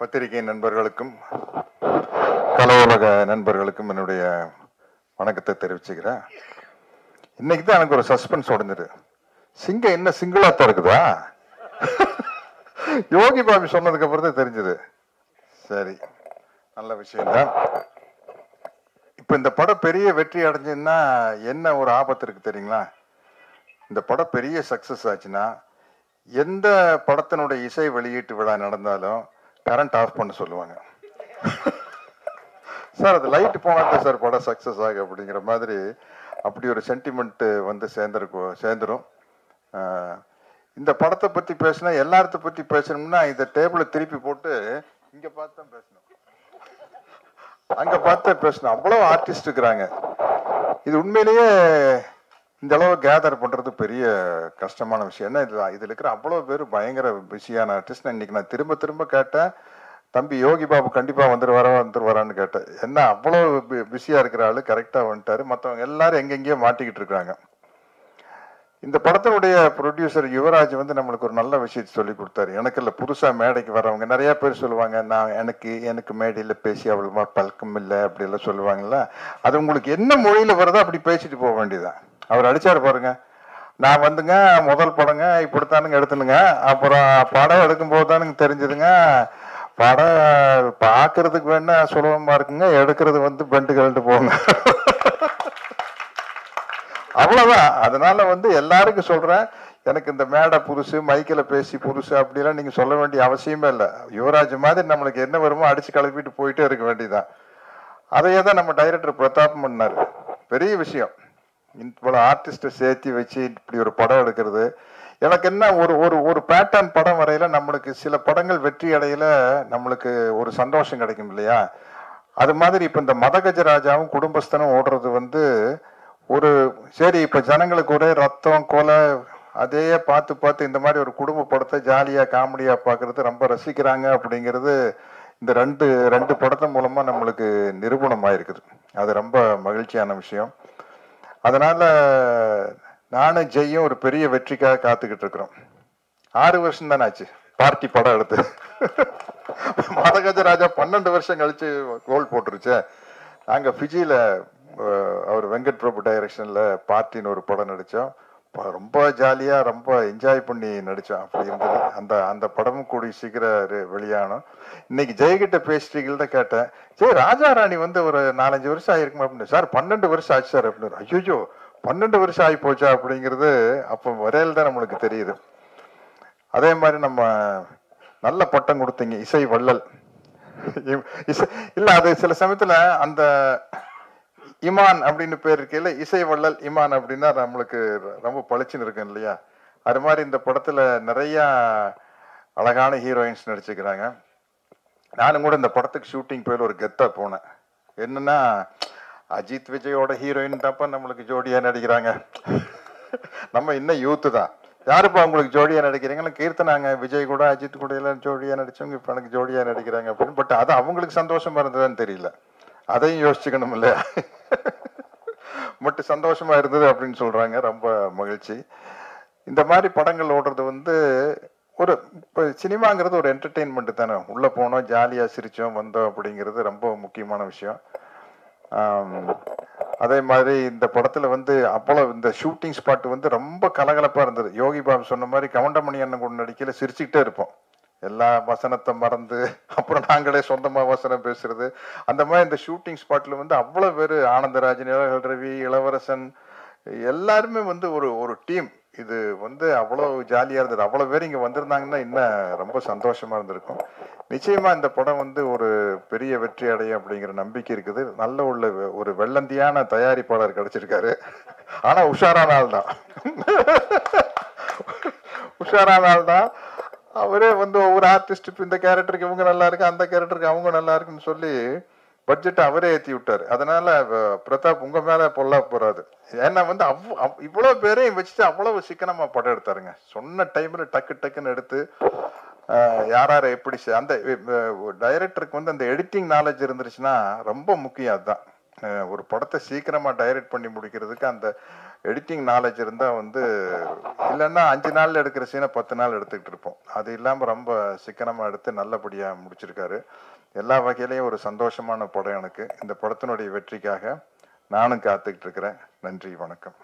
பத்திரிகை நண்பர்களுக்கும் கலோலக நண்பர்களுக்கும் என்னுடைய வணக்கத்தை தெரிவிச்சுக்கிறேன். இன்னைக்கு தான் எனக்கு ஒரு சஸ்பென்ஸ் உடஞ்சிரு. சிங்கம் என்ன சிங்கிளாத்தான் இருக்குதா? யோகி பாபி சொன்னதுக்கு அப்புறம் தான் தெரிஞ்சது. சரி, நல்ல விஷயம்தான். இப்ப இந்த படம் பெரிய வெற்றி அடைஞ்சதுன்னா என்ன ஒரு ஆபத்து இருக்கு தெரியுங்களா? இந்த படம் பெரிய சக்சஸ் ஆச்சுன்னா எந்த படத்தினுடைய இசை வெளியீட்டு விழா நடந்தாலும் கரண்ட் ஆஃப் பண்ண சொல்லுவாங்க. சார் அது லைட் போனாதான் சார் படம் சக்சஸ் ஆகும் அப்படிங்கிற மாதிரி அப்படி ஒரு சென்டிமெண்ட் வந்து சேர்ந்துரும். இந்த படத்தை பத்தி பேசினா எல்லாத்த பத்தி பேசணும்னா இந்த டேபிளை திருப்பி போட்டு இங்க பார்த்து தான் பேசணும், அங்க பார்த்து பேசணும். அவ்வளவு ஆர்டிஸ்ட் இருக்கிறாங்க. இது உண்மையிலேயே இந்த அளவு கேதர் பண்றது பெரிய கஷ்டமான விஷயம். என்ன இதுல இருக்கிற அவ்வளவு பேர் பயங்கர பிஸியான ஆர்டிஸ்ட். இன்னைக்கு நான் திரும்ப திரும்ப கேட்டேன், தம்பி யோகி பாபு கண்டிப்பா வந்துருவாரான்னு கேட்டேன். என்ன அவ்வளவு பிஸியா இருக்கிற ஆளு கரெக்டா வந்துட்டாரு. மற்றவங்க எல்லாரும் எங்கெங்கேயோ மாட்டிக்கிட்டு இருக்காங்க. இந்த படத்தினுடைய ப்ரொடியூசர் யுவராஜ் வந்து நம்மளுக்கு ஒரு நல்ல விஷயத்தை சொல்லி கொடுத்தாரு. எனக்கு இல்லை, புதுசா மேடைக்கு வரவங்க நிறைய பேர் சொல்லுவாங்க, நான் எனக்கு மேடையில பேசி அவ்வளவா பழக்கம் இல்லை அப்படி எல்லாம் சொல்லுவாங்கல்ல. அது உங்களுக்கு என்ன மொழியில வருதோ அப்படி பேசிட்டு போக வேண்டியதான். அவர் அடிச்சாரு பாருங்க, நான் வந்துங்க முதல் படங்க இப்படித்தானுங்க எடுத்துனுங்க, அப்புறம் படம் எடுக்கும் போது தானுங்க தெரிஞ்சதுங்க படம் பார்க்கறதுக்கு வேணா சுலபமா இருக்குங்க, எடுக்கிறது வந்து பெண்டு கழட்டு போங்க. அவ்வளவுதான். அதனால வந்து எல்லாருக்கும் சொல்றேன், எனக்கு இந்த மேடை புதுசு, மைக்கில் பேசி புதுசு அப்படிலாம் நீங்க சொல்ல வேண்டிய அவசியமே இல்லை. யுவராஜ் மாதிரி நம்மளுக்கு என்ன வருமோ அடிச்சு கிளப்பிட்டு போயிட்டே இருக்க வேண்டியதுதான். அதையே தான் நம்ம டைரக்டர் பிரதாப் பண்ணாரு. பெரிய விஷயம். இவ்வளவு ஆர்டிஸ்ட சேர்த்தி வச்சு இப்படி ஒரு படம் எடுக்கிறது. எனக்கு என்ன ஒரு ஒரு ஒரு பேட்டர்ன் படம் வரையில நம்மளுக்கு சில படங்கள் வெற்றி அடையில நம்மளுக்கு ஒரு சந்தோஷம் கிடைக்கும் இல்லையா? அது மாதிரி இப்ப இந்த மதகஜராஜாவும் குடும்பஸ்தனும் ஓடுறது வந்து ஒரு சரி, இப்ப ஜனங்களுக்கு ஒரே ரத்தம் கொலை அதே பார்த்து பார்த்து இந்த மாதிரி ஒரு குடும்ப படத்தை ஜாலியா காமெடியா பாக்குறது ரொம்ப ரசிக்கிறாங்க அப்படிங்கிறது இந்த ரெண்டு படத்தின் மூலமா நம்மளுக்கு நிரூபணமாயிருக்குது. அது ரொம்ப மகிழ்ச்சியான விஷயம். அதனால நானும் ஜெய்யும் ஒரு பெரிய வெற்றிக்காக காத்துக்கிட்டு இருக்கிறோம். 6 வருஷம் தானே ஆச்சு பார்ட்டி படம் எடுத்து. மதகஜராஜா 12 வருஷம் கழிச்சு கோல் போட்டுருச்சு. நாங்க ஃபிஜியில அவர் வெங்கட் பிரபு டைரக்ஷன்ல பார்ட்டின்னு ஒரு படம் நடிச்சோம். ரொம்ப ஜாலியா ரொம்ப என்ஜாய் பண்ணி நடிச்சோம். அப்படி இருந்தது. அந்த படமும் கூடி சீக்கிரம் வெளியானோம். இன்னைக்கு ஜெயகிட்ட பேசிட்டீங்கள்ட்ட கேட்டேன், ஜெய் ராஜா ராணி வந்து ஒரு 4-5 வருஷம் ஆயிருக்குமா அப்படின்னு. சார் 12 வருஷம் ஆச்சு சார் அப்படின்னு. ஐயோ 12 வருஷம் ஆகி போச்சா அப்படிங்கிறது அப்போ வரையில தான் நம்மளுக்கு தெரியுது. அதே மாதிரி நம்ம நல்ல பட்டம் கொடுத்தீங்க, இசை வள்ளல். இல்ல அது சில சமயத்துல அந்த இமான் அப்படின்னு பேர் இருக்கையில இசை வள்ளல் இமான் அப்படின்னா நம்மளுக்கு ரொம்ப பளிச்சுன்னு இருக்கும் இல்லையா? அது மாதிரி இந்த படத்துல நிறைய அழகான ஹீரோயின்ஸ் நடிச்சுக்கிறாங்க. நானும் கூட இந்த படத்துக்கு ஷூட்டிங் போயில ஒரு கெத்தா போனேன். என்னன்னா, அஜித் விஜயோட ஹீரோயின் தான்ப்பா நம்மளுக்கு ஜோடியா நடிக்கிறாங்க. நம்ம இன்னும் யூத்து தான். யாருப்பா உங்களுக்கு ஜோடியா நடிக்கிறீங்கன்னா, கீர்த்தனாங்க விஜய் கூட அஜித் கூட எல்லாம் ஜோடியா நடிச்சவங்க இப்ப எனக்கு ஜோடியா நடிக்கிறாங்க அப்படின்னு. பட் அது அவங்களுக்கு சந்தோஷமா இருந்ததுன்னு தெரியல. அதையும் யோசிச்சுக்கணும் இல்லையா? மட்டும் சந்தோஷமா இருந்தது அப்படின்னு சொல்றாங்க. ரொம்ப மகிழ்ச்சி. இந்த மாதிரி படங்கள் ஓடுறது வந்து ஒரு இப்போ சினிமாங்கிறது ஒரு என்டர்டெயின்மெண்ட் தானே. உள்ள போனோம், ஜாலியா சிரிச்சோம் வந்தோம் அப்படிங்கிறது ரொம்ப முக்கியமான விஷயம். அதே மாதிரி இந்த படத்துல வந்து அவ்வளவு இந்த ஷூட்டிங் ஸ்பாட் வந்து ரொம்ப கலகலப்பா இருந்தது. யோகி பாபு சொன்ன மாதிரி கவுண்டமணி அண்ணன் கூட நடிக்கல சிரிச்சுக்கிட்டே இருப்போம். எல்லா வசனத்தை மறந்து அப்புறம் நாங்களே சொந்தமா வசனம் பேசுறது. அந்த மாதிரி இந்த ஷூட்டிங் ஸ்பாட்ல வந்து அவ்வளவு பேரு, ஆனந்தராஜன், ரவி, இளவரசன் எல்லாருமே வந்து ஒரு டீம். இது வந்து அவ்வளவு ஜாலியா இருந்தது. அவ்வளவு பேர் இங்க வந்திருந்தாங்கன்னா இன்னும் ரொம்ப சந்தோஷமா இருந்திருக்கும். நிச்சயமா இந்த படம் வந்து ஒரு பெரிய வெற்றி அடையும் அப்படிங்கிற நம்பிக்கை இருக்குது. நல்ல ஒரு வெள்ளந்தியான தயாரிப்பாளர் கிடைச்சிருக்காரு. ஆனா உஷாரான ஆள் தான். உஷாரான ஆள் தான். அவரே வந்து ஒவ்வொரு ஆர்டிஸ்ட் இந்த கேரக்டருக்கு இவங்க நல்லா இருக்கு, அந்த கேரக்டருக்கு அவங்க நல்லா இருக்குன்னு சொல்லி பட்ஜெட் அவரே ஏற்றி விட்டாரு. அதனால பிரதாப் உங்க மேல பொல்லா போறாது. ஏன்னா வந்து இவ்வளவு பேரையும் வச்சுட்டு அவ்வளவு சிக்கனமா படம் எடுத்தாருங்க. சொன்ன டைம்ல டக்குன்னு எடுத்து யார எப்படி அந்த டைரக்டருக்கு வந்து அந்த எடிட்டிங் நாலேஜ் இருந்துருச்சுன்னா ரொம்ப முக்கியம். அதுதான் ஒரு படத்தை சீக்கிரமா டைரக்ட் பண்ணி முடிக்கிறதுக்கு அந்த எடிட்டிங் நாலேஜ் இருந்தால் வந்து இல்லைன்னா 5 நாளில் எடுக்கிற சீனை 10 நாள் எடுத்துக்கிட்டு இருப்போம். அது இல்லாமல் ரொம்ப சிக்கனமாக எடுத்து நல்லபடியாக முடிச்சிருக்காரு. எல்லா வகையிலையும் ஒரு சந்தோஷமான படம் எனக்கு. இந்த படத்தினுடைய வெற்றிக்காக நானும் காத்துக்கிட்டு இருக்கிறேன். நன்றி, வணக்கம்.